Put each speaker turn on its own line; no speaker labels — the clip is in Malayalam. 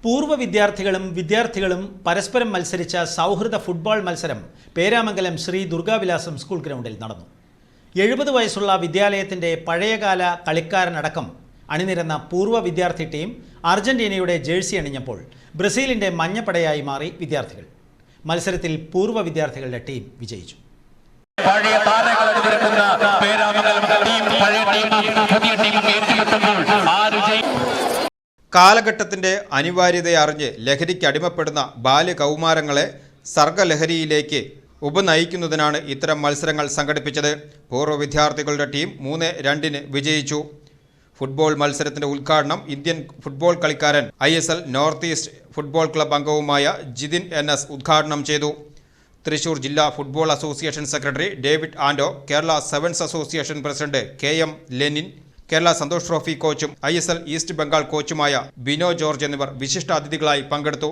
പൂർവ്വ വിദ്യാർത്ഥികളും പരസ്പരം മത്സരിച്ച സൗഹൃദ ഫുട്ബോൾ മത്സരം പേരാമംഗലം ശ്രീ ദുർഗാവിലാസം സ്കൂൾ ഗ്രൗണ്ടിൽ നടന്നു. 70 വയസ്സുള്ള വിദ്യാലയത്തിൻ്റെ പഴയകാല കളിക്കാരനടക്കം അണിനിരന്ന പൂർവ്വ വിദ്യാർത്ഥി ടീം അർജന്റീനയുടെ ജേഴ്സി അണിഞ്ഞപ്പോൾ ബ്രസീലിൻ്റെ മഞ്ഞപ്പടയായി മാറി വിദ്യാർത്ഥികൾ. മത്സരത്തിൽ പൂർവ്വ വിദ്യാർത്ഥികളുടെ ടീം വിജയിച്ചു.
പഴയ താരങ്ങൾ പേരാമംഗലം ടീം പഴയ ടീം പുതിയ ടീം ഏറ്റുമുട്ടുമ്പോൾ
കാലഘട്ടത്തിൻ്റെ അനിവാര്യതയെ അറിഞ്ഞ് ലഹരിക്ക് അടിമപ്പെടുന്ന ബാല്യകൗമാരങ്ങളെ സർഗലഹരിയിലേക്ക് ഉപനയിക്കുന്നതിനാണ് ഇത്തരം മത്സരങ്ങൾ സംഘടിപ്പിച്ചത്. പൂർവ്വ വിദ്യാർത്ഥികളുടെ ടീം 3-2 വിജയിച്ചു. ഫുട്ബോൾ മത്സരത്തിൻ്റെ ഉദ്ഘാടനം ഇന്ത്യൻ ഫുട്ബോൾ കളിക്കാരൻ ISL north east football club അംഗവുമായ ജിതിൻ NS ഉദ്ഘാടനം ചെയ്തു. തൃശൂർ ജില്ലാ football association secretary David Ando, Kerala sevens association president KM Lenin, Kerala Santosh trophy കോച്ചും ISL ഈസ്റ്റ് ബംഗാൾ കോച്ചുമായ ബിനോ ജോർജ് എന്നിവർ വിശിഷ്ട അതിഥികളായി പങ്കെടുത്തു.